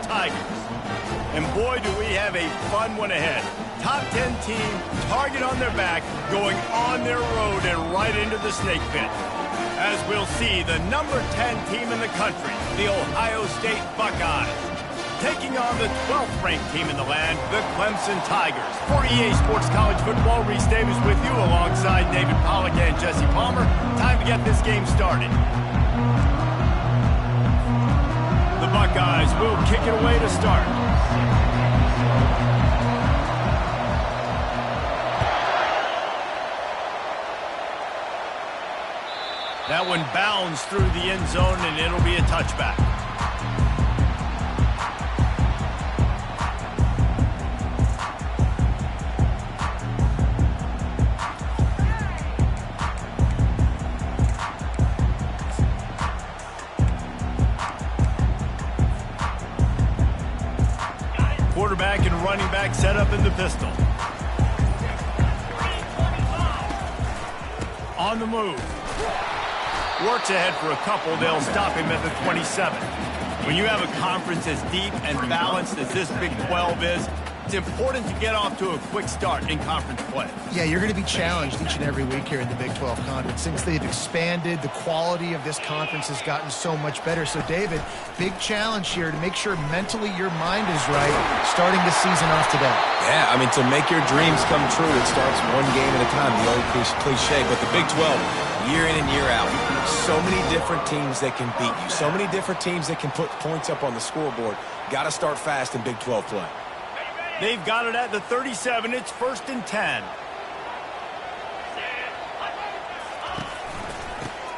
Tigers. And boy, do we have a fun one ahead. Top 10 team, target on their back, going on their road and right into the snake pit. As we'll see, the number 10 team in the country, the Ohio State Buckeyes, taking on the 12th ranked team in the land, the Clemson Tigers. For EA Sports College Football, Reese Davis with you alongside David Pollack and Jesse Palmer. Time to get this game started. The Buckeyes will kick it away to start. That one bounds through the end zone, and it'll be a touchback. Quarterback and running back set up in the pistol. On the move. Works ahead for a couple. They'll stop him at the 27. When you have a conference as deep and balanced as this Big 12 is, it's important to get off to a quick start in conference play. Yeah, you're going to be challenged each and every week here in the Big 12 Conference. Since they've expanded, the quality of this conference has gotten so much better. So, David, big challenge here to make sure mentally your mind is right starting the season off today. Yeah, I mean, to make your dreams come true, it starts one game at a time, the old cliche. But the Big 12, year in and year out, so many different teams that can beat you, so many different teams that can put points up on the scoreboard. Got to start fast in Big 12 play. They've got it at the 37. It's 1st and 10.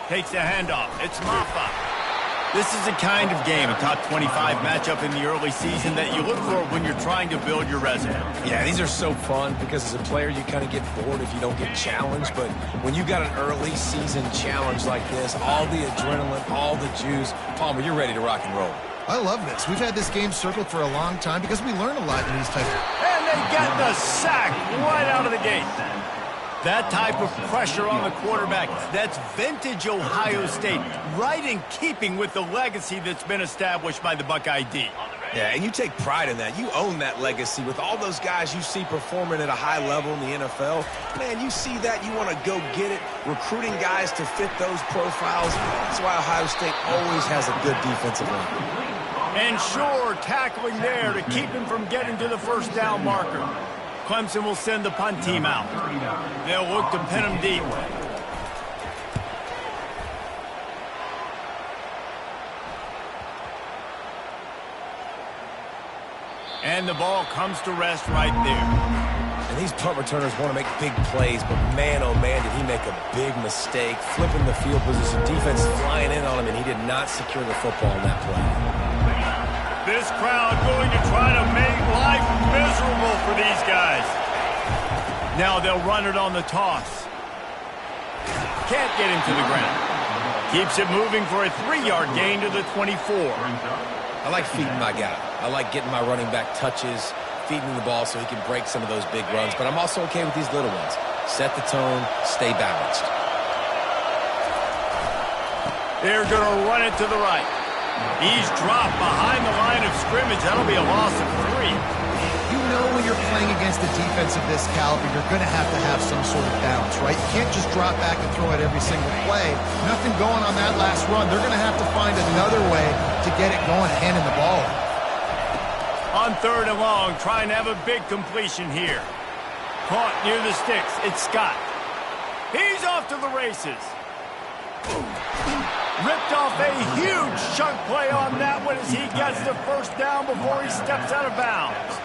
Takes the handoff. It's Maffa. This is the kind of game, a top 25 matchup in the early season, that you look for when you're trying to build your resume. Yeah, these are so fun because as a player you kind of get bored if you don't get challenged. But when you got an early season challenge like this, all the adrenaline, all the juice, Palmer, you're ready to rock and roll. I love this. We've had this game circled for a long time because we learn a lot in these types of... And they get the sack right out of the gate. That type of pressure on the quarterback, that's vintage Ohio State, right in keeping with the legacy that's been established by the Buckeye D. Yeah, and you take pride in that. You own that legacy with all those guys you see performing at a high level in the NFL. Man, you see that, you want to go get it, recruiting guys to fit those profiles. That's why Ohio State always has a good defensive line. And sure, tackling there to keep him from getting to the first down marker. Clemson will send the punt team out. They'll look to pin him deep. And the ball comes to rest right there. And these punt returners want to make big plays, but man, oh man, did he make a big mistake. Flipping the field position, defense flying in on him, and he did not secure the football on that play. This crowd going to try to make life miserable for these guys. Now they'll run it on the toss. Can't get him to the ground. Keeps it moving for a 3-yard gain to the 24. I like feeding my guy. I like getting my running back touches, feeding the ball so he can break some of those big runs. But I'm also okay with these little ones. Set the tone, stay balanced. They're going to run it to the right. He's dropped behind the line of scrimmage. That'll be a loss of 3. You know when you're playing against a defense of this caliber, you're going to have some sort of balance, right? You can't just drop back and throw it every single play. Nothing going on that last run. They're going to have to find another way to get it going, handing the ball. On 3rd and long, trying to have a big completion here. Caught near the sticks. It's Scott. He's off to the races. Ripped off a huge chunk play on that one as he gets the first down before he steps out of bounds.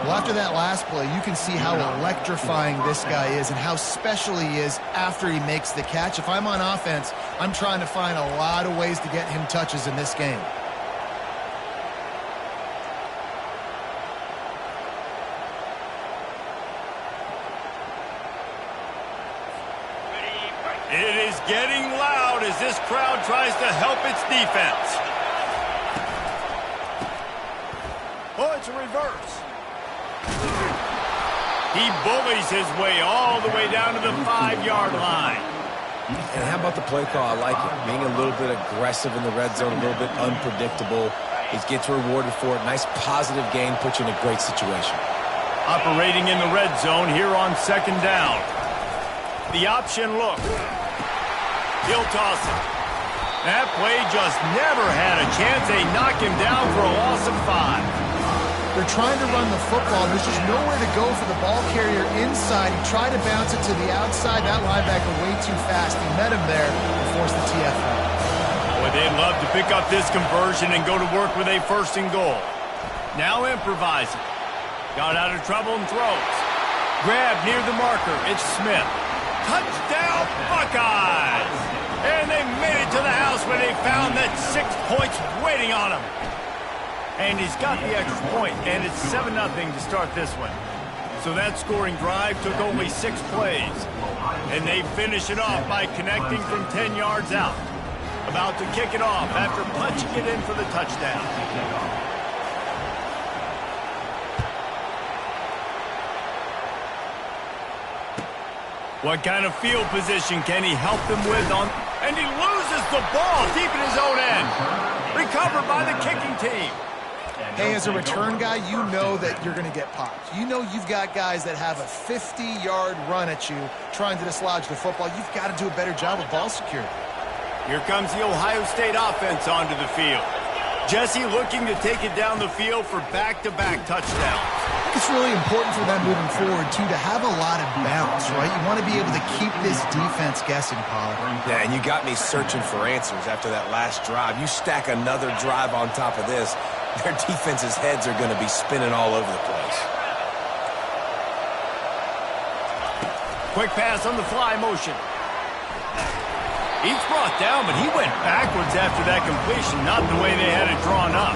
Well, after that last play, you can see how electrifying this guy is and how special he is after he makes the catch. If I'm on offense, I'm trying to find a lot of ways to get him touches in this game. It is getting loud as this crowd tries to help its defense. Oh, it's a reverse. He bullies his way all the way down to the 5-yard line. And how about the play call? I like it. Being a little bit aggressive in the red zone, a little bit unpredictable. He gets rewarded for it. Nice positive gain, puts you in a great situation. Operating in the red zone here on second down. The option look. He'll toss it. That play just never had a chance. They knock him down for a loss of 5. They're trying to run the football. There's just nowhere to go for the ball carrier inside. He tried to bounce it to the outside. That linebacker way too fast. He met him there and forced the TFL. Boy, they'd love to pick up this conversion and go to work with a 1st and goal. Now improvising. Got out of trouble and throws. Grab near the marker. It's Smith. Touchdown, Buckeyes! And they made it to the house when they found that 6 points waiting on them. And he's got the extra point, and it's 7-0 to start this one. So that scoring drive took only 6 plays. And they finish it off by connecting from 10 yards out. About to kick it off after punching it in for the touchdown. What kind of field position can he help them with on? And he loses the ball deep in his own end. Recovered by the kicking team. Hey, as a return guy, you know that you're going to get popped. You know you've got guys that have a 50-yard run at you trying to dislodge the football. You've got to do a better job of ball security. Here comes the Ohio State offense onto the field. Jesse looking to take it down the field for back-to-back touchdowns. I think it's really important for them moving forward, too, to have a lot of bounce, right? You want to be able to keep this defense guessing, Pollard. Yeah, and you got me searching for answers after that last drive. You stack another drive on top of this, their defense's heads are going to be spinning all over the place. Quick pass on the fly motion. He's brought down, but he went backwards after that completion, not the way they had it drawn up.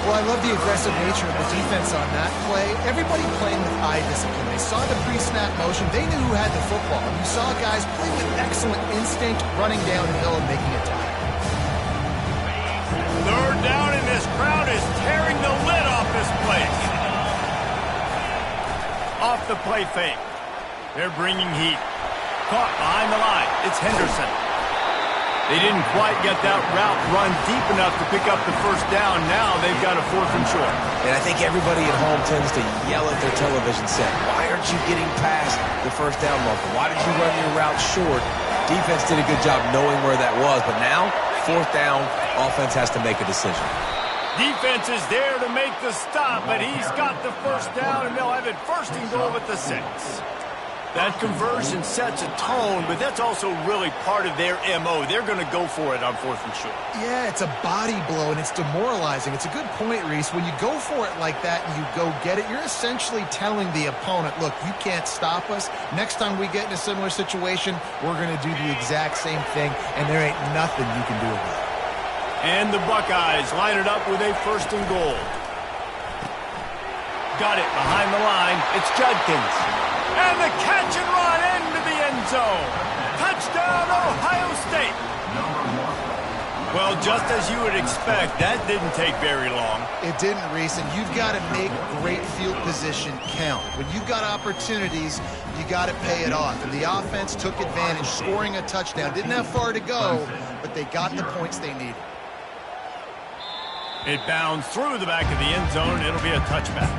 Well, I love the aggressive nature of the defense on that play. Everybody playing with eye discipline. They saw the pre-snap motion. They knew who had the football. And you saw guys play with excellent instinct, running downhill and making a tackle. 3rd down, and this crowd is tearing the lid off this place. Off the play fake. They're bringing heat. Caught behind the line. It's Henderson. They didn't quite get that route run deep enough to pick up the 1st down. Now they've got a 4th and short. And I think everybody at home tends to yell at their television set, why aren't you getting past the 1st down marker? Why did you run your route short? Defense did a good job knowing where that was, but now 4th down, offense has to make a decision. Defense is there to make the stop, but he's got the 1st down, and they'll have it 1st and goal at the 6. That conversion sets a tone, but that's also really part of their MO. They're going to go for it on 4th and short. Yeah, it's a body blow, and it's demoralizing. It's a good point, Reese. When you go for it like that and you go get it, you're essentially telling the opponent, look, you can't stop us. Next time we get in a similar situation, we're going to do the exact same thing, and there ain't nothing you can do about it. And the Buckeyes line it up with a 1st and goal. Got it behind the line. It's Judkins. And the catch and run into the end zone. Touchdown, Ohio State. Well, just as you would expect, that didn't take very long. It didn't, Reese, and you've got to make great field position count. When you've got opportunities, you got to pay it off. And the offense took advantage, scoring a touchdown. Didn't have far to go, but they got the points they needed. It bounds through the back of the end zone, and it'll be a touchback.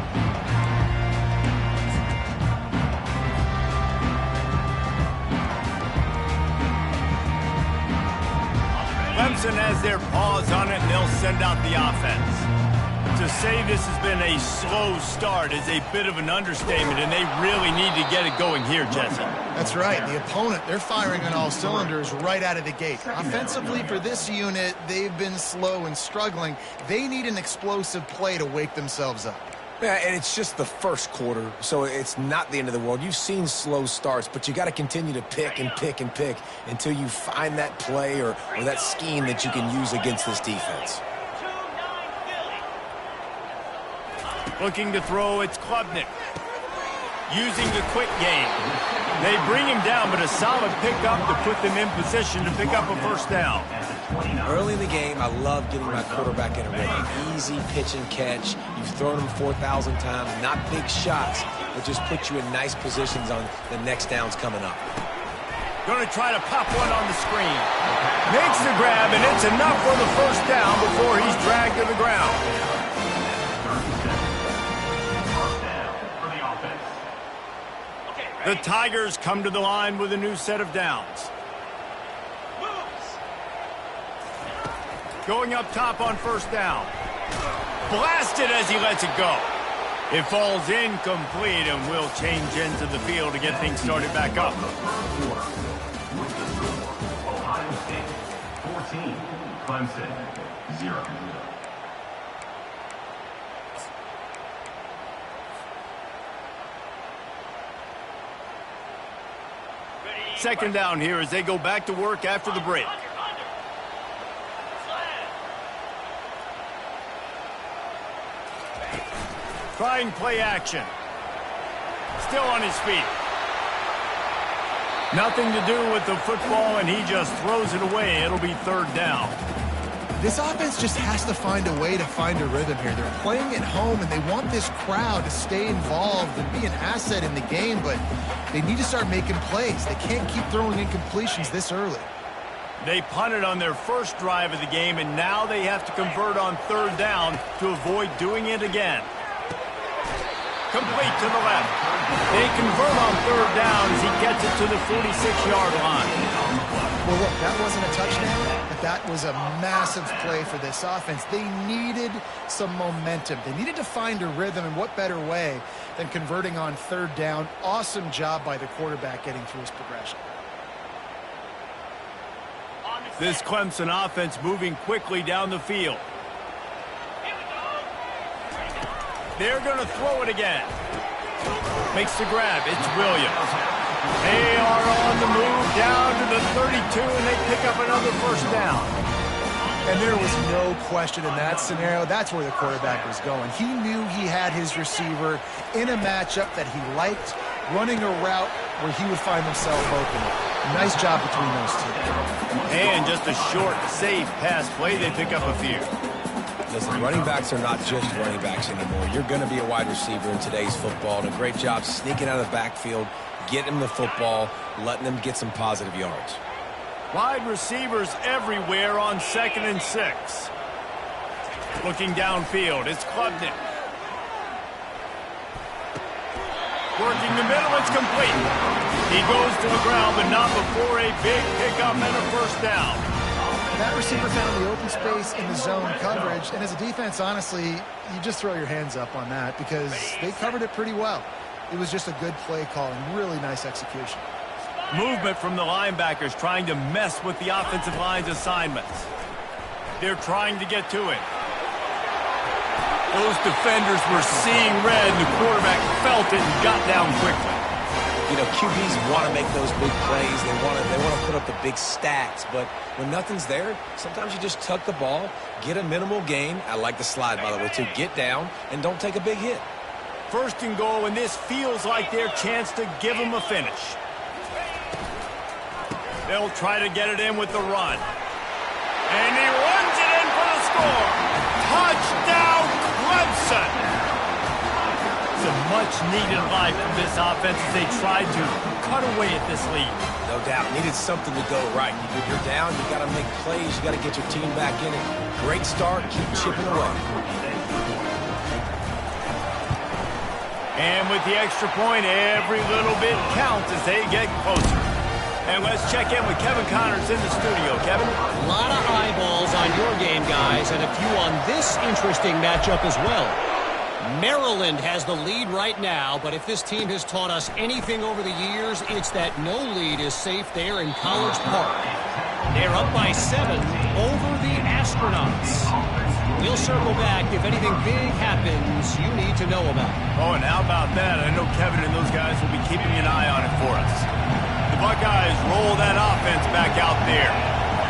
Clemson has their paws on it, and they'll send out the offense. To say this has been a slow start is a bit of an understatement, and they really need to get it going here, Jesse. That's right. The opponent, they're firing on all cylinders right out of the gate. Offensively, for this unit, they've been slow and struggling. They need an explosive play to wake themselves up. Yeah, and it's just the 1st quarter, so it's not the end of the world. You've seen slow starts, but you got to continue to pick and pick and pick until you find that play or that scheme that you can use against this defense. Looking to throw, it's Klubnik. Using the quick game. They bring him down, but a solid pickup to put them in position to pick up a 1st down. Early in the game, I love getting my quarterback in a rhythm. Easy pitch and catch. You've thrown him 4,000 times. Not big shots, but just put you in nice positions on the next downs coming up. Going to try to pop one on the screen. Makes the grab, and it's enough for the first down before he's dragged to the ground. The Tigers come to the line with a new set of downs. Going up top on first down. Blasted as he lets it go. It falls incomplete and will change ends of the field to get things started back up. Ohio State 14, Clemson 0. Second down here as they go back to work after the break. Trying play action. Still on his feet. Nothing to do with the football, and he just throws it away. It'll be third down. This offense just has to find a way to find a rhythm here. They're playing at home, and they want this crowd to stay involved and be an asset in the game, but they need to start making plays. They can't keep throwing incompletions this early. They punted on their first drive of the game, and now they have to convert on third down to avoid doing it again. Complete to the left. They convert on third down as he gets it to the 46-yard line. Well, look, that wasn't a touchdown, but that was a massive play for this offense. They needed some momentum. They needed to find a rhythm, and what better way than converting on third down. Awesome job by the quarterback getting through his progression. This Clemson offense moving quickly down the field. They're going to throw it again. Makes the grab. It's Williams. They are on the move down to the 32, and they pick up another first down. And there was no question in that scenario. That's where the quarterback was going. He knew he had his receiver in a matchup that he liked, running a route where he would find himself open. Nice job between those two. And just a short, safe pass play. They pick up a few. Listen, running backs are not just running backs anymore. You're going to be a wide receiver in today's football. And a great job sneaking out of the backfield, getting them the football, letting them get some positive yards. Wide receivers everywhere on 2nd and 6. Looking downfield, it's Klubnik. Working the middle, it's complete. He goes to the ground, but not before a big pickup and a first down. That receiver found the open space in the zone coverage, and as a defense, honestly, you just throw your hands up on that because they covered it pretty well. It was just a good play call and really nice execution. Movement from the linebackers trying to mess with the offensive line's assignments. They're trying to get to it. Those defenders were seeing red, and the quarterback felt it and got down quickly. You know, QBs want to make those big plays. They want to put up the big stats. But when nothing's there, sometimes you just tuck the ball, get a minimal gain. I like the slide, by the way, too. Get down and don't take a big hit. First and goal, and this feels like their chance to give them a finish. They'll try to get it in with the run. And he runs it in for the score. Touchdown, Clemson! It's a much-needed life from this offense as they tried to cut away at this lead. No doubt. Needed something to go right. You're down. You got to make plays. You got to get your team back in it. Great start. Keep chipping away. And with the extra point, every little bit counts as they get closer. And let's check in with Kevin Connors in the studio. Kevin? A lot of eyeballs on your game, guys, and a few on this interesting matchup as well. Maryland has the lead right now, but if this team has taught us anything over the years, it's that no lead is safe there in College Park. They're up by 7 over the Astronauts. We'll circle back if anything big happens you need to know about. Oh, and how about that? I know Kevin and those guys will be keeping an eye on it for us. The Buckeyes roll that offense back out there.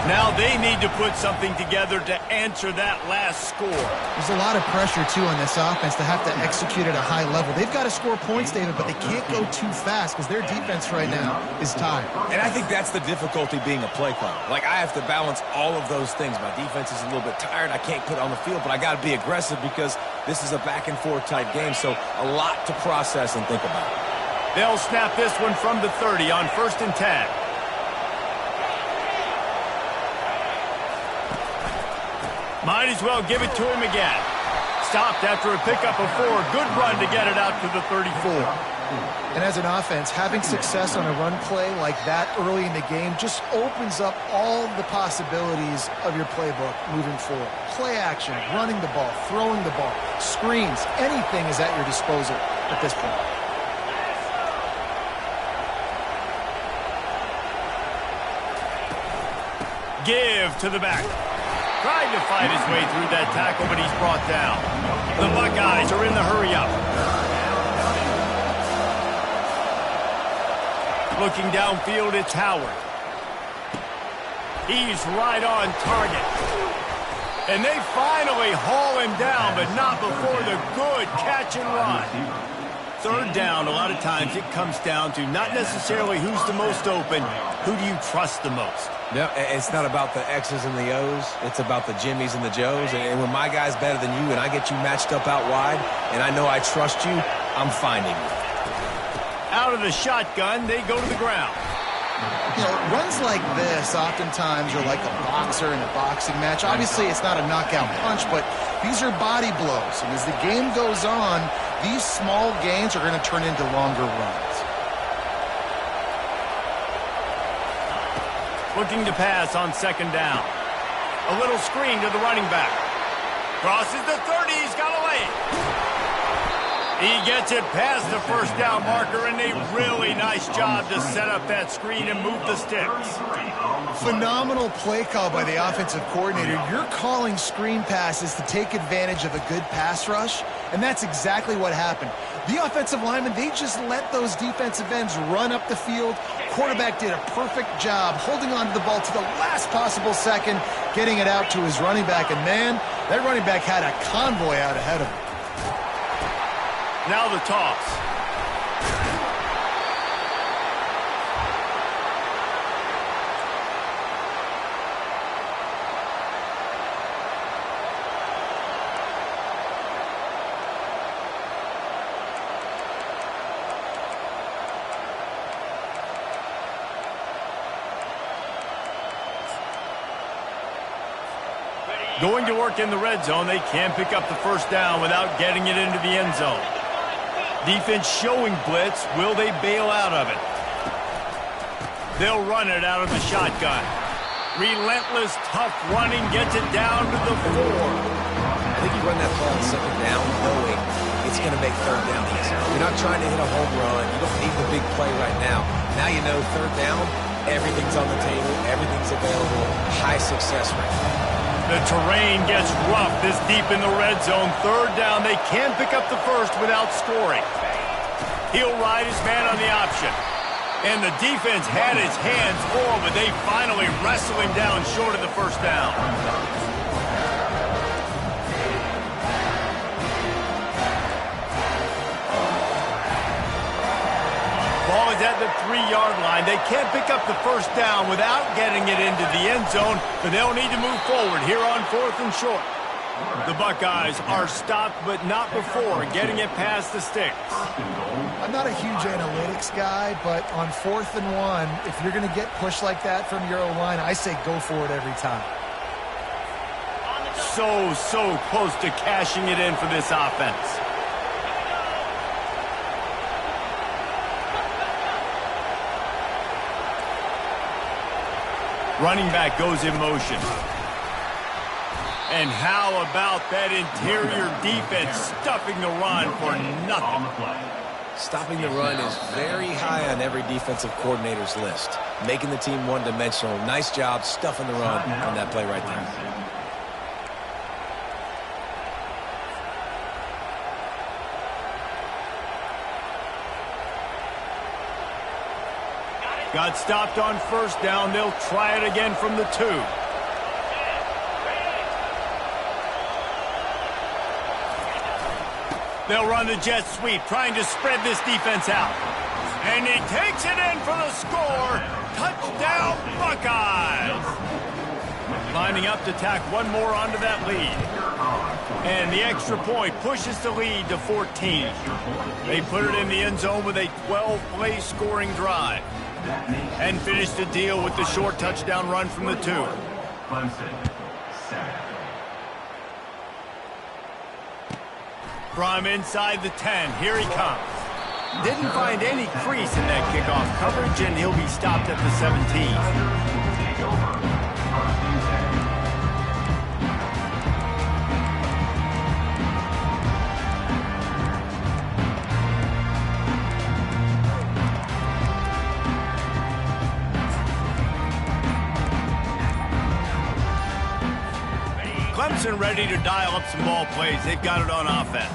Now they need to put something together to answer that last score. There's a lot of pressure, too, on this offense to have to execute at a high level. They've got to score points, David, but they can't go too fast because their defense right now is tired. And I think that's the difficulty being a play caller. Like, I have to balance all of those things. My defense is a little bit tired. I can't put it on the field, but I got to be aggressive because this is a back-and-forth type game, so a lot to process and think about. They'll snap this one from the 30 on 1st and 10. Might as well give it to him again. Stopped after a pickup of 4. Good run to get it out to the 34. And as an offense, having success on a run play like that early in the game just opens up all the possibilities of your playbook moving forward. Play action, running the ball, throwing the ball, screens, anything is at your disposal at this point. Give to the back. Trying to fight his way through that tackle, but he's brought down. The Buckeyes are in the hurry-up. Looking downfield, it's Howard. He's right on target. And they finally haul him down, but not before the good catch and run. Third down, a lot of times it comes down to not necessarily who's the most open, who do you trust the most? No, it's not about the X's and the O's. It's about the Jimmies and the Joes. And when my guy's better than you and I get you matched up out wide and I know I trust you, I'm finding you. Out of the shotgun, they go to the ground. You know, runs like this oftentimes are like a boxer in a boxing match. Obviously, it's not a knockout punch, but these are body blows. And as the game goes on, these small gains are going to turn into longer runs. Looking to pass on second down. A little screen to the running back. Crosses the 30. He's got a lane. He gets it past the first down marker, and a really nice job to set up that screen and move the sticks. Phenomenal play call by the offensive coordinator. You're calling screen passes to take advantage of a good pass rush, and that's exactly what happened. The offensive linemen, they just let those defensive ends run up the field. Quarterback did a perfect job holding on to the ball to the last possible second, getting it out to his running back, and man, that running back had a convoy out ahead of him. Now the toss. Going to work in the red zone, they can't pick up the first down without getting it into the end zone. Defense showing blitz. Will they bail out of it? They'll run it out of the shotgun. Relentless, tough running gets it down to the 4. I think you run that ball on second down knowing it's going to make third down easy. You're not trying to hit a home run. You don't need the big play right now. Now you know third down, everything's on the table, everything's available, high success rate. The terrain gets rough this deep in the red zone. Third down, they can't pick up the first without scoring. He'll ride his man on the option. And the defense had his hands full, but they finally wrestle him down short of the first down. Ball is at the 3-yard line. They can't pick up the first down without getting it into the end zone, but they'll need to move forward here on 4th and short. The Buckeyes are stopped, but not before getting it past the sticks. I'm not a huge analytics guy, but on 4th and 1, if you're going to get pushed like that from your O-line, I say go for it every time. So close to cashing it in for this offense. Running back goes in motion. And how about that interior defense stuffing the run for nothing? Stopping the run is very high on every defensive coordinator's list. Making the team one-dimensional. Nice job stuffing the run on that play right there. Got stopped on first down. They'll try it again from the 2. They'll run the jet sweep, trying to spread this defense out. And he takes it in for the score. Touchdown, Buckeyes! Lining up to tack one more onto that lead. And the extra point pushes the lead to 14. They put it in the end zone with a 12-play scoring drive. And finish the deal with the short touchdown run from the 2. Clemson, 7. From inside the 10, here he comes. Didn't find any crease in that kickoff coverage, and he'll be stopped at the 17. Clemson ready to dial up some ball plays. They've got it on offense.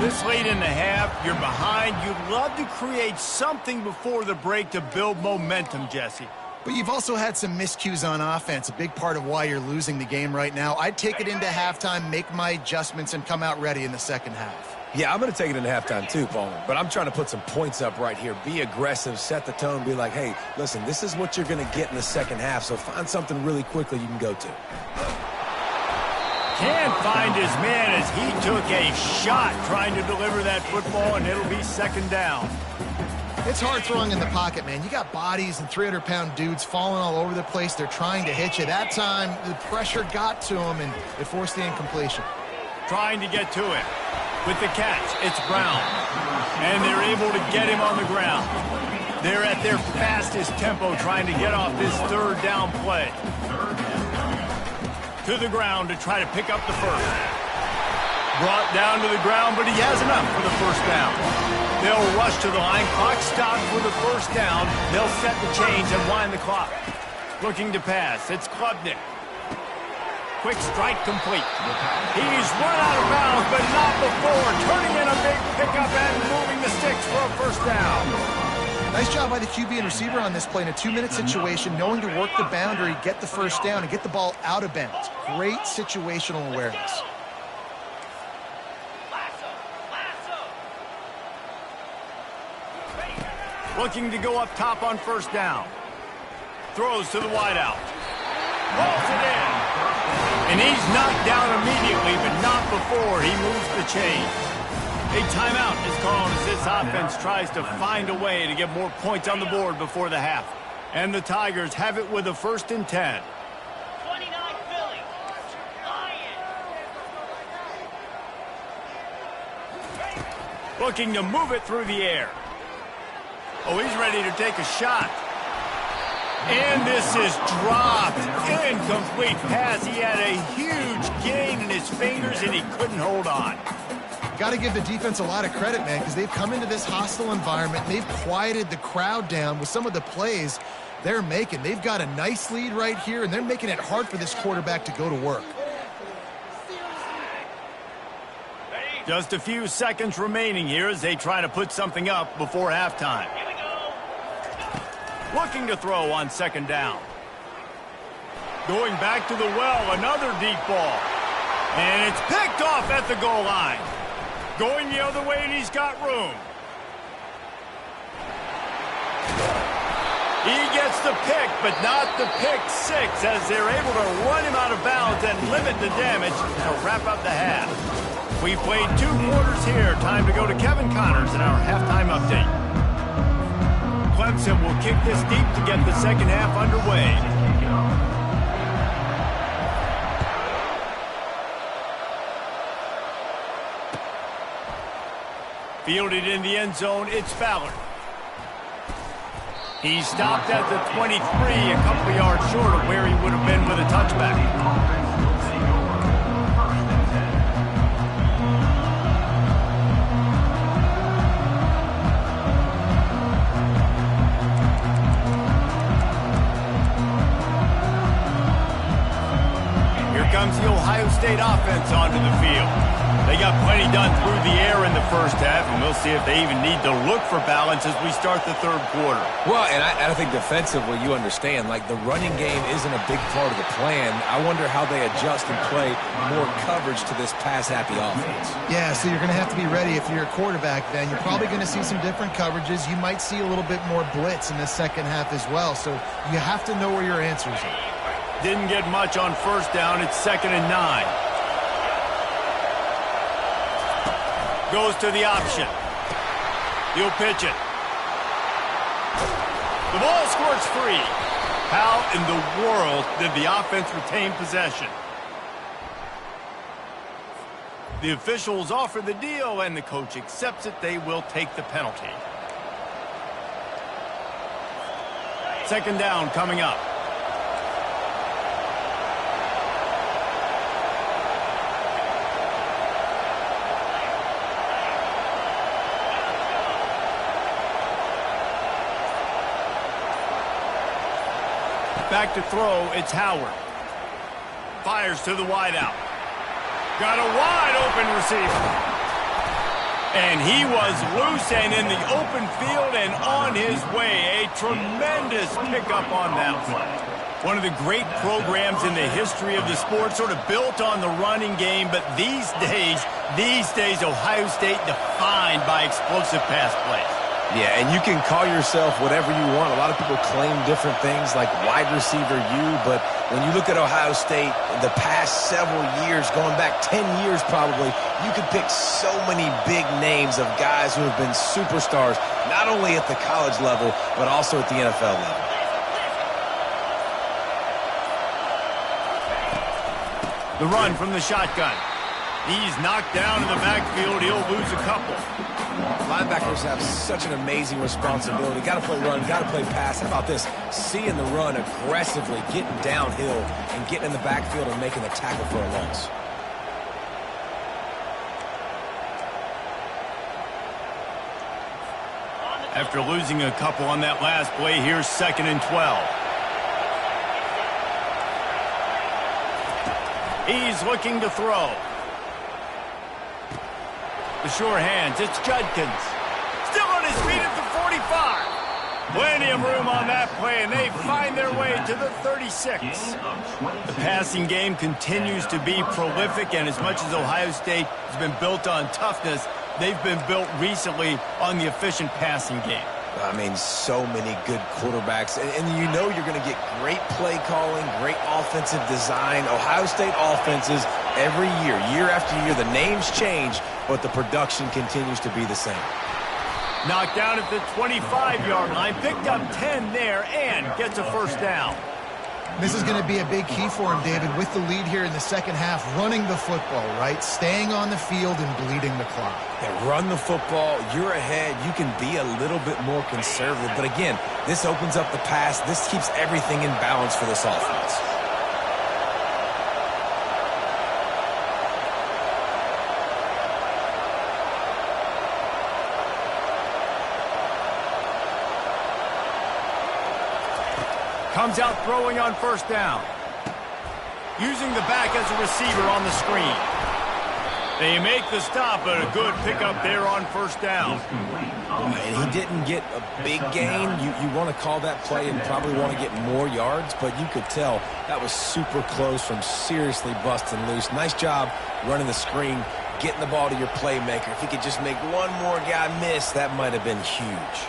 This late in the half, you're behind. You'd love to create something before the break to build momentum, Jesse. But you've also had some miscues on offense, a big part of why you're losing the game right now. I'd take it into halftime, make my adjustments, and come out ready in the second half. Yeah, I'm going to take it into halftime too, Paul. But I'm trying to put some points up right here. Be aggressive, set the tone, be like, hey, listen, this is what you're going to get in the second half, so find something really quickly you can go to. Can't find his man as he took a shot trying to deliver that football, and it'll be second down. It's hard throwing in the pocket, man. You got bodies and 300-pound dudes falling all over the place. They're trying to hit you. That time, the pressure got to him, and it forced the incompletion. Trying to get to it. With the catch, it's Brown. And they're able to get him on the ground. They're at their fastest tempo trying to get off this third down play. To the ground to try to pick up the first. Brought down to the ground, but he has enough for the first down. They'll rush to the line. Clock stopped for the first down. They'll set the change and wind the clock. Looking to pass. It's Klubnik. Quick strike complete. He's run out of bounds, but not before. Turning in a big pickup and moving the sticks for a first down. Nice job by the QB and receiver on this play in a 2-minute situation, knowing to work the boundary, get the first down, and get the ball out of bounds. Great situational awareness. Looking to go up top on first down. Throws to the wideout. Rolls it in. And he's knocked down immediately, but not before he moves the chains. A timeout is called as this offense tries to find a way to get more points on the board before the half. And the Tigers have it with a 1st and 10. 29 Philly. Lions. Looking to move it through the air. Oh, he's ready to take a shot. And this is dropped. Incomplete pass. He had a huge gain in his fingers, and he couldn't hold on. Got to give the defense a lot of credit, man, because they've come into this hostile environment. They've quieted the crowd down with some of the plays they're making. They've got a nice lead right here, and they're making it hard for this quarterback to go to work. Just a few seconds remaining here as they try to put something up before halftime. Looking to throw on second down. Going back to the well, another deep ball. And it's picked off at the goal line. Going the other way, and he's got room. He gets the pick, but not the pick six, as they're able to run him out of bounds and limit the damage to wrap up the half. We've played 2 quarters here. Time to go to Kevin Connors in our halftime update. Clemson will kick this deep to get the second half underway. Fielded in the end zone, it's Fowler. He stopped at the 23, a couple yards short of where he would have been with a touchback. Here comes the Ohio State offense onto the field. They got plenty done through the air in the first half, and we'll see if they even need to look for balance as we start the third quarter. Well, and I think defensively, you understand, like the running game isn't a big part of the plan. I wonder how they adjust and play more coverage to this pass-happy offense. Yeah, so you're going to have to be ready if you're a quarterback then. You're probably going to see some different coverages. You might see a little bit more blitz in the second half as well, so you have to know where your answers are. Didn't get much on first down. It's 2nd and 9. Goes to the option. He'll pitch it. The ball squirts free. How in the world did the offense retain possession? The officials offer the deal, and the coach accepts it. They will take the penalty. Second down coming up. Back to throw, it's Howard. Fires to the wideout. Got a wide open receiver. And he was loose and in the open field and on his way. A tremendous pickup on that one of the great programs in the history of the sport, sort of built on the running game, but these days, Ohio State defined by explosive pass plays. Yeah, and you can call yourself whatever you want. A lot of people claim different things like wide receiver U, but when you look at Ohio State, the past several years, going back 10 years probably, you could pick so many big names of guys who have been superstars, not only at the college level, but also at the NFL level. The run from the shotgun. He's knocked down in the backfield. He'll lose a couple. Linebackers have such an amazing responsibility. Got to play run, got to play pass. How about this? Seeing the run aggressively, getting downhill, and getting in the backfield and making the tackle for a loss. After losing a couple on that last play, here's 2nd and 12. He's looking to throw. The sure hands, it's Judkins. Still on his feet at the 45. Plenty of room on that play, and they find their way to the 36. The passing game continues to be prolific, and as much as Ohio State has been built on toughness, they've been built recently on the efficient passing game. I mean, so many good quarterbacks. And you know you're going to get great play calling, great offensive design. Ohio State offenses every year, year after year, the names change, but the production continues to be the same. Knocked down at the 25-yard line, picked up 10 there, and gets a first down. This is going to be a big key for him, David, with the lead here in the second half, running the football, right? Staying on the field and bleeding the clock. Yeah, run the football, you're ahead, you can be a little bit more conservative. But again, this opens up the pass. This keeps everything in balance for this offense. Comes out throwing on first down. Using the back as a receiver on the screen. They make the stop, but a good pickup there on first down. And he didn't get a big gain. You want to call that play and probably want to get more yards, but you could tell that was super close from seriously busting loose. Nice job running the screen, getting the ball to your playmaker. If he could just make one more guy miss, that might have been huge.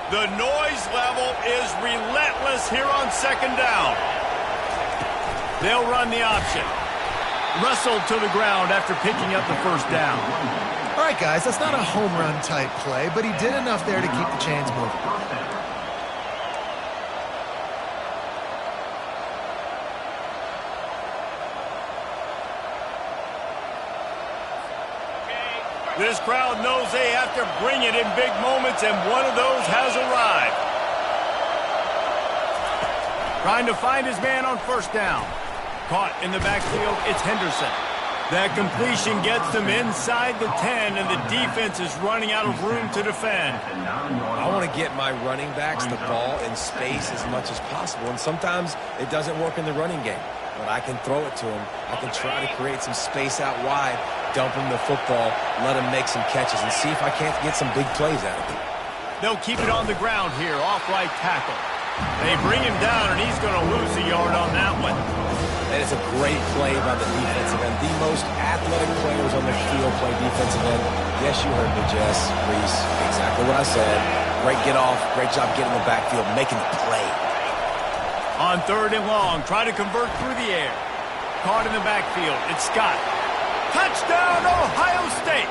The noise level is relentless here on second down. They'll run the option. Wrestled to the ground after picking up the first down. All right, guys, that's not a home run type play, but he did enough there to keep the chains moving. This crowd knows they have to bring it in big moments, and one of those has arrived. Trying to find his man on first down. Caught in the backfield, it's Henderson. That completion gets them inside the 10, and the defense is running out of room to defend. I want to get my running backs the ball in space as much as possible, and sometimes it doesn't work in the running game. But I can throw it to him. I can try to create some space out wide, dump him the football, let him make some catches, and see if I can't get some big plays out of him. They'll keep it on the ground here, off right tackle. They bring him down, and he's going to lose a yard on that one. And it's a great play by the defensive end. The most athletic players on the field play defensive end. Yes, you heard me, Jess, Reese. Exactly what I said. Great get off, great job getting in the backfield, making the play. On third and long, try to convert through the air. Caught in the backfield, it's Scott. Touchdown, Ohio State!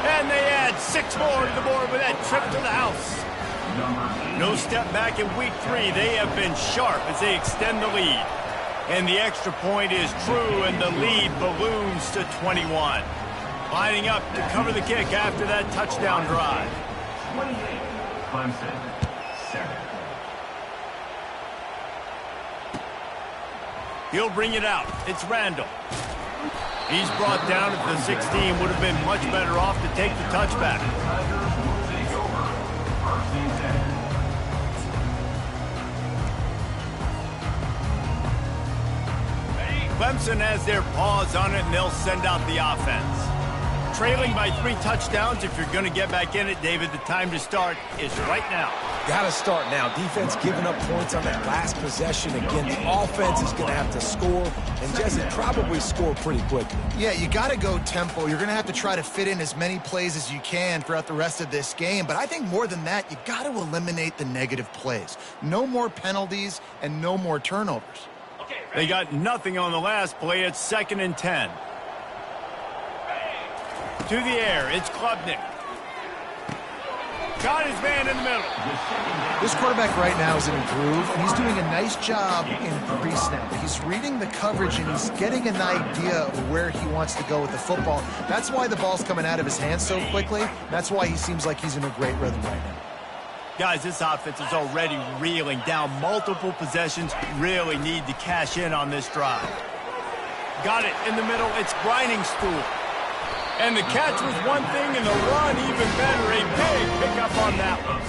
And they add 6 more to the board with that trip to the house. No step back in week 3. They have been sharp as they extend the lead. And the extra point is true, and the lead balloons to 21. Lining up to cover the kick after that touchdown drive. 28, Clemson, 7. He'll bring it out. It's Randall. He's brought down at the 16. Would have been much better off to take the touchback. Tigers will take over. First and 10. Clemson has their paws on it, and they'll send out the offense. Trailing by 3 touchdowns, if you're going to get back in it, David, the time to start is right now. Got to start now. Defense giving up points on that last possession. Again, the offense is going to have to score, and Jesse probably score pretty quickly. Yeah, you got to go tempo. You're going to have to try to fit in as many plays as you can throughout the rest of this game. But I think more than that, you got to eliminate the negative plays. No more penalties and no more turnovers. They got nothing on the last play. It's 2nd and 10. To the air, it's Klubnik. Got his man in the middle. This quarterback right now is in a groove, and he's doing a nice job in pre-snap. He's reading the coverage, and he's getting an idea of where he wants to go with the football. That's why the ball's coming out of his hands so quickly. That's why he seems like he's in a great rhythm right now. Guys, this offense is already reeling down multiple possessions. Really need to cash in on this drive. Got it in the middle. It's grinding stool. And the catch was one thing, and the run even better. A big pickup on that one.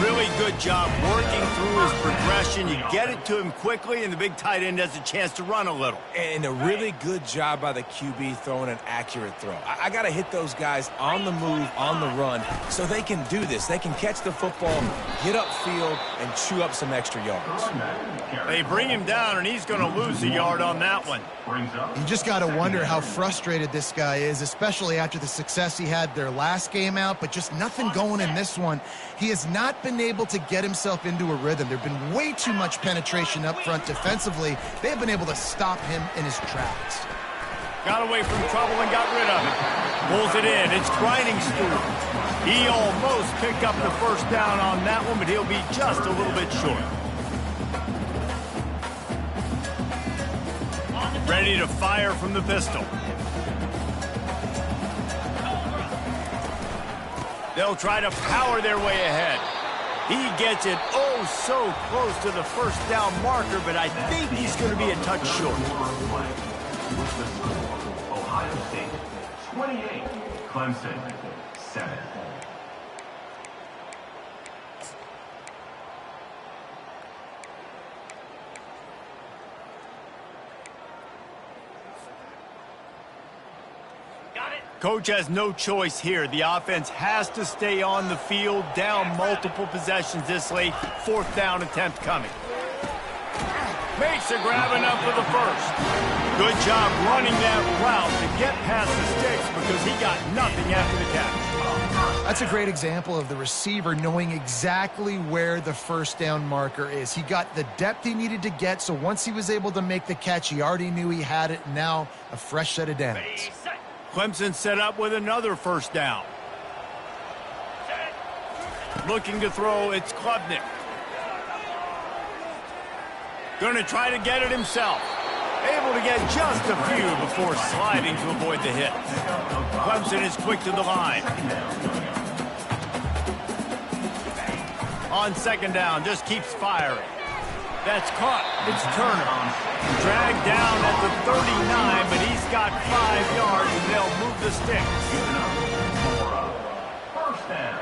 Really good job working through his progression. You get it to him quickly, and the big tight end has a chance to run a little. And a really good job by the QB throwing an accurate throw. I got to hit those guys on the move, on the run, so they can do this. They can catch the football, get upfield, and chew up some extra yards. They bring him down, and he's going to lose a yard on that one. You just got to wonder how frustrated this guy is, especially after the success he had their last game out, but just nothing going in this one. He has not been able to get himself into a rhythm. There's been way too much penetration up front defensively. They've been able to stop him in his tracks. Got away from trouble and got rid of it. Pulls it in. It's grinding stool. He almost picked up the first down on that one, but he'll be just a little bit short. Ready to fire from the pistol. They'll try to power their way ahead. He gets it oh so close to the first down marker, but I think he's going to be a touch short. Ohio State, 28, Clemson, 7. Coach has no choice here. The offense has to stay on the field, down multiple possessions this late. 4th down attempt coming. Makes a grab enough for the first. Good job running that route to get past the sticks because he got nothing after the catch. That's a great example of the receiver knowing exactly where the first down marker is. He got the depth he needed to get, so once he was able to make the catch, he already knew he had it. Now a fresh set of downs. Clemson set up with another first down. Looking to throw, it's Klubnik. Going to try to get it himself. Able to get just a few before sliding to avoid the hit. Clemson is quick to the line. On 2nd down, just keeps firing. That's caught. It's Turner. Dragged down at the 39, but he's got 5 yards, and they'll move the sticks. First down.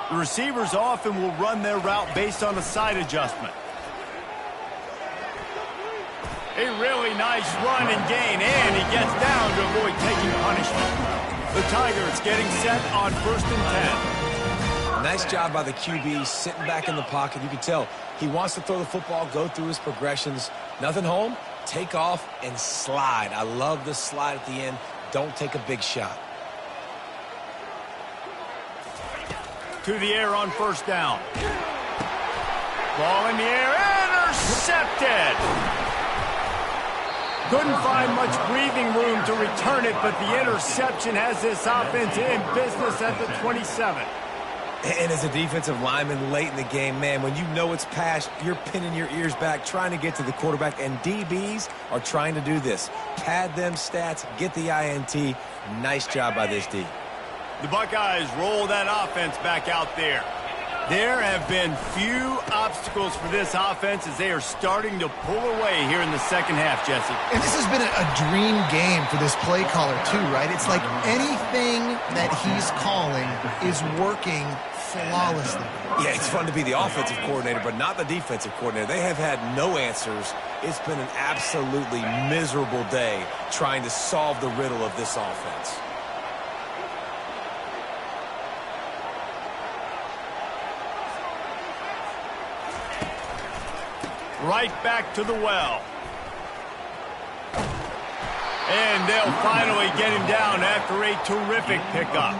The receivers often will run their route based on a side adjustment. A really nice run and gain, and he gets down to avoid taking punishment. The Tigers getting set on 1st and 10. Nice job by the QB sitting back in the pocket. You can tell he wants to throw the football, go through his progressions. Nothing home, take off and slide. I love the slide at the end. Don't take a big shot. To the air on 1st down. Ball in the air, intercepted! Couldn't find much breathing room to return it, but the interception has this offense in business at the 27. And as a defensive lineman late in the game, man, when you know it's passed, you're pinning your ears back, trying to get to the quarterback, and DBs are trying to do this. Pad them stats, get the INT. Nice job by this D. The Buckeyes roll that offense back out there. There have been few obstacles for this offense as they are starting to pull away here in the second half, Jesse. And this has been a dream game for this play caller too, right? It's like anything that he's calling is working flawlessly. Yeah, it's fun to be the offensive coordinator, but not the defensive coordinator. They have had no answers. It's been an absolutely miserable day trying to solve the riddle of this offense. Right back to the well. And they'll finally get him down after a terrific pickup.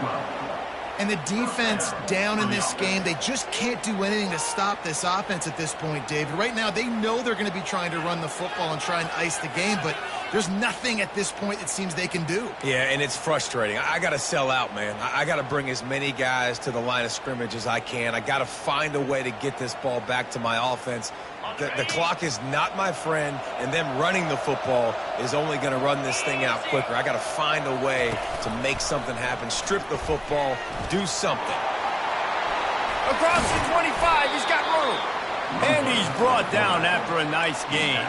And the defense down in this game, they just can't do anything to stop this offense at this point, David. Right now, they know they're going to be trying to run the football and try and ice the game, but there's nothing at this point it seems they can do. Yeah, and it's frustrating. I got to sell out, man. I got to bring as many guys to the line of scrimmage as I can. I got to find a way to get this ball back to my offense. The clock is not my friend, and them running the football is only going to run this thing out quicker. I got to find a way to make something happen, strip the football, do something. Across the 25, he's got room. And he's brought down after a nice game.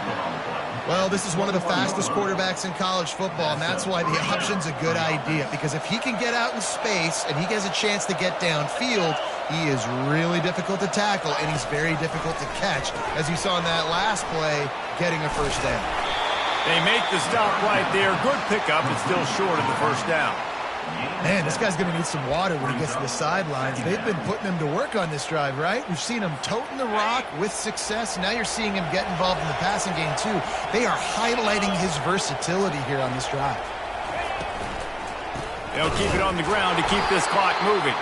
Well, this is one of the fastest quarterbacks in college football, and that's why the option's a good idea. Because if he can get out in space and he gets a chance to get downfield, he is really difficult to tackle, and he's very difficult to catch. As you saw in that last play, getting a first down. They make the stop right there. Good pickup, but still short of the first down. Man, this guy's going to need some water when he gets to the sidelines. They've been putting him to work on this drive, right? We've seen him toting the rock with success. Now you're seeing him get involved in the passing game, too. They are highlighting his versatility here on this drive. They'll keep it on the ground to keep this clock moving.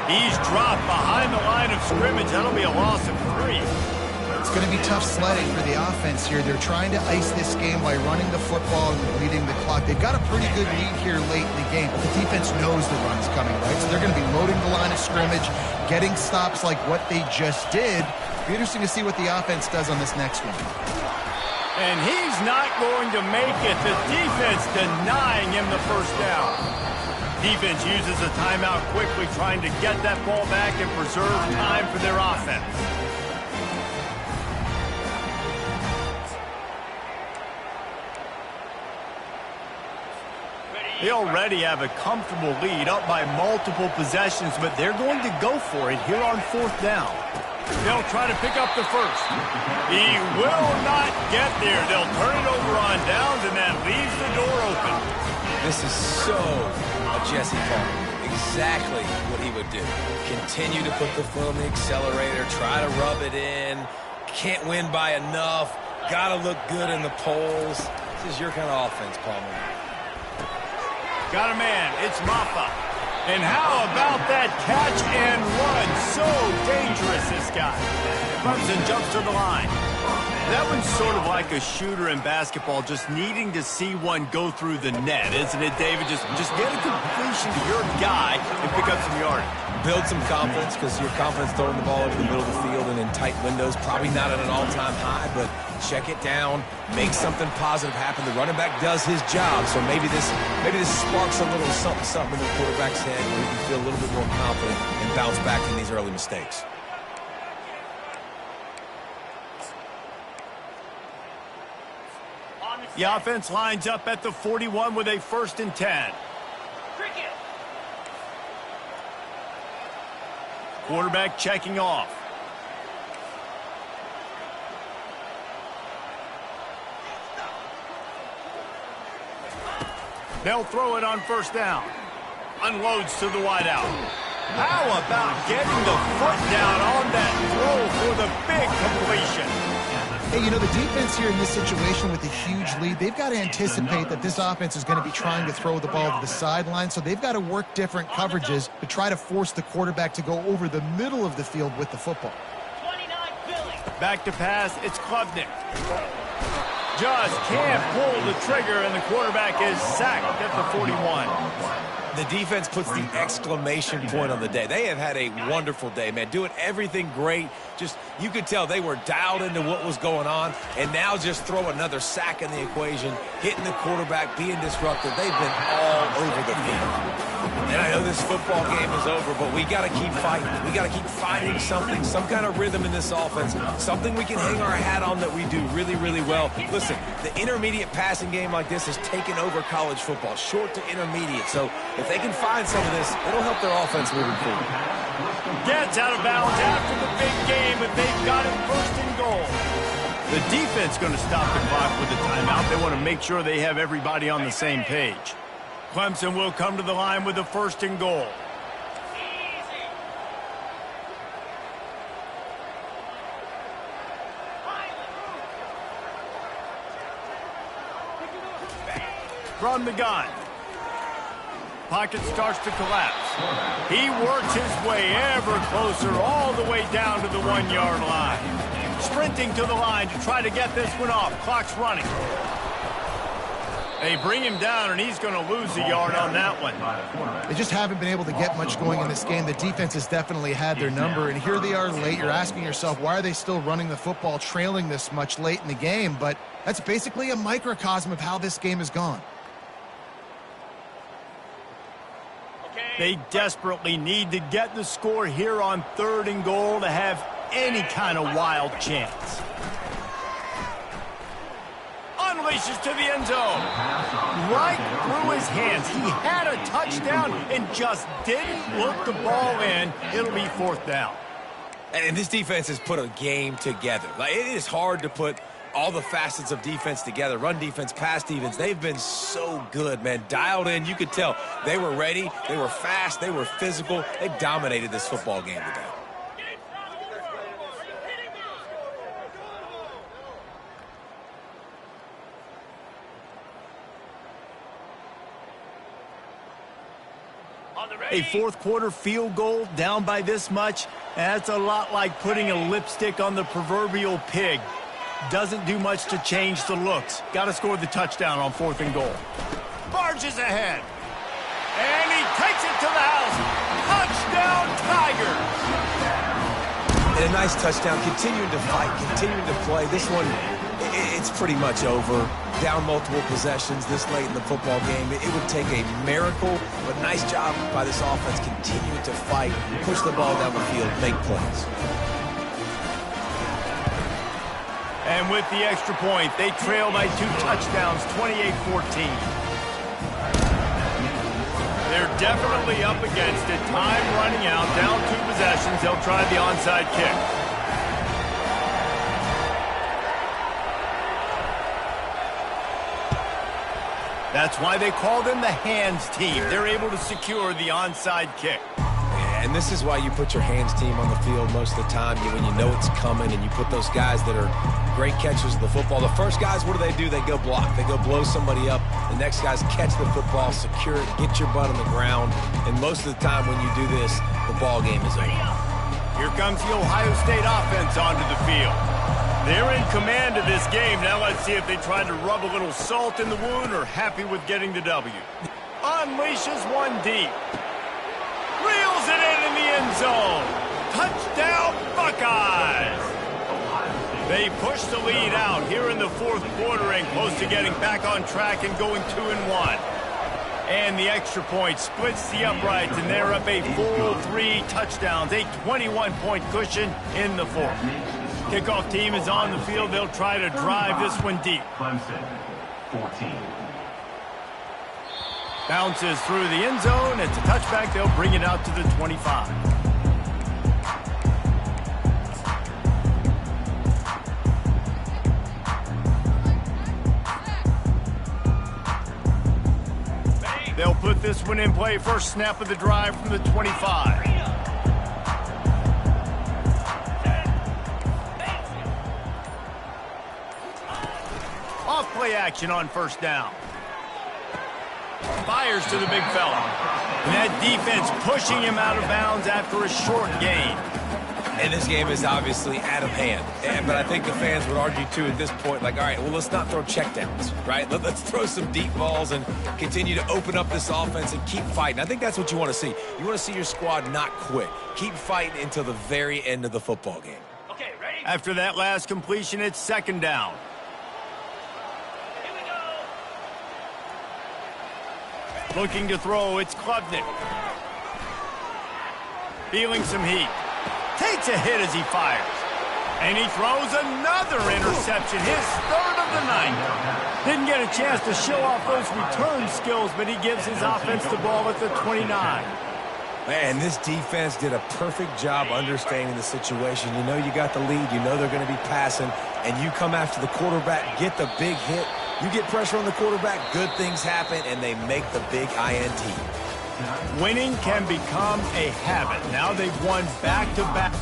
He's dropped behind the line of scrimmage. That'll be a loss of 3. It's going to be tough sledding for the offense here. They're trying to ice this game by running the football and leading the clock. They've got a pretty good lead here late in the game, but the defense knows the run's coming, right? So they're going to be loading the line of scrimmage, getting stops like what they just did. It'll be interesting to see what the offense does on this next one. And he's not going to make it. The defense denying him the first down. Defense uses a timeout quickly, trying to get that ball back and preserve time for their offense. They already have a comfortable lead, up by multiple possessions, but they're going to go for it here on fourth down. They'll try to pick up the first. He will not get there. They'll turn it over on downs, and that leaves the door open. This is so a Jesse Palmer. Exactly what he would do. Continue to put the foot on the accelerator, try to rub it in. Can't win by enough. Got to look good in the polls. This is your kind of offense, Palmer. Got a man. It's Maffa. And how about that catch and run? So dangerous, this guy. Clemson jumps to the line. That one's sort of like a shooter in basketball, just needing to see one go through the net, isn't it, David? Just get a completion to your guy and pick up some yardage. Build some confidence, because your confidence throwing the ball over the middle of the field and in tight windows, probably not at an all-time high, but check it down, make something positive happen. The running back does his job, so maybe this sparks a little something in the quarterback's head where he can feel a little bit more confident and bounce back from these early mistakes. The offense lines up at the 41 with a 1st and 10. Cricket. Quarterback checking off. They'll throw it on 1st down. Unloads to the wideout. How about getting the foot down on that throw for the big completion? Hey, you know, the defense here in this situation with a huge lead, they've got to anticipate that this offense is going to be trying to throw the ball to the sideline, so they've got to work different coverages to try to force the quarterback to go over the middle of the field with the football. 29 Philly. Back to pass, it's Klubnik. Just can't pull the trigger, and the quarterback is sacked at the 41. The defense puts the exclamation point on the day. They have had a wonderful day, man, doing everything great. Just, you could tell they were dialed into what was going on, and now just throw another sack in the equation, hitting the quarterback, being disruptive. They've been all over the field. And I know this football game is over, but we got to keep fighting. We got to keep finding something, some kind of rhythm in this offense, something we can hang our hat on that we do really, really well. Listen, the intermediate passing game like this has taken over college football, short to intermediate. So if they can find some of this, it'll help their offense moving forward. Gets out of bounds after the big game, but they've got it first and goal. The defense going to stop the clock with a timeout. They want to make sure they have everybody on the same page. Clemson will come to the line with a first and goal. From the gun. Pocket starts to collapse. He works his way ever closer all the way down to the 1-yard line. Sprinting to the line to try to get this one off. Clock's running. They bring him down, and he's going to lose a yard on that one. They just haven't been able to get much going in this game. The defense has definitely had their number, and here they are late. You're asking yourself, why are they still running the football, trailing this much late in the game? But that's basically a microcosm of how this game has gone. They desperately need to get the score here on 3rd and goal to have any kind of wild chance. Unleashes to the end zone. Right through his hands. He had a touchdown and just didn't look the ball in. It'll be 4th down. And this defense has put a game together. Like, it is hard to put all the facets of defense together. Run defense, pass defense. They've been so good, man. Dialed in. You could tell they were ready. They were fast. They were physical. They dominated this football game today. A 4th quarter field goal down by this much, that's a lot like putting a lipstick on the proverbial pig. Doesn't do much to change the looks. Got to score the touchdown on 4th and goal. Barges ahead. And he takes it to the house. Touchdown, Tigers. And a nice touchdown. Continuing to fight, continuing to play. This one, it's pretty much over. Down multiple possessions this late in the football game. It would take a miracle, but nice job by this offense continuing to fight, push the ball down the field, make plays. And with the extra point, they trail by 2 touchdowns, 28-14. They're definitely up against it. Time running out, down 2 possessions. They'll try the onside kick. That's why they call them the hands team. They're able to secure the onside kick. And this is why you put your hands team on the field most of the time, when you know it's coming, and you put those guys that are great catchers of the football. The first guys, what do? They go block. They go blow somebody up. The next guys catch the football, secure it, get your butt on the ground. And most of the time when you do this, the ball game is over. Here comes the Ohio State offense onto the field. They're in command of this game. Now let's see if they try to rub a little salt in the wound or happy with getting the W. Unleashes one deep. Reels it in the end zone. Touchdown, Buckeyes. They push the lead out here in the 4th quarter and close to getting back on track and going 2-1. And the extra point splits the uprights, and they're up a full 3 touchdowns, a 21-point cushion in the 4th. Kickoff team is on the field. They'll try to drive this one deep. Clemson, 14. Bounces through the end zone. It's a touchback. They'll bring it out to the 25. They'll put this one in play. First snap of the drive from the 25. Off play action on first down. Fires to the big fella. And that defense pushing him out of bounds after a short gain. And this game is obviously out of hand. But I think the fans would argue, too, at this point, like, all right, well, let's not throw checkdowns, right? Let's throw some deep balls and continue to open up this offense and keep fighting. I think that's what you want to see. You want to see your squad not quit. Keep fighting until the very end of the football game. Okay, ready? After that last completion, it's second down. Here we go. Looking to throw, it's Klubnik. Feeling some heat. Takes a hit as he fires. And he throws another interception, his third of the night. Didn't get a chance to show off those return skills, but he gives his offense the ball at the 29. Man, this defense did a perfect job understanding the situation. You know you got the lead. You know they're going to be passing. And you come after the quarterback, get the big hit. You get pressure on the quarterback, good things happen, and they make the big INT. Winning can become a habit. Now they've won back-to-back.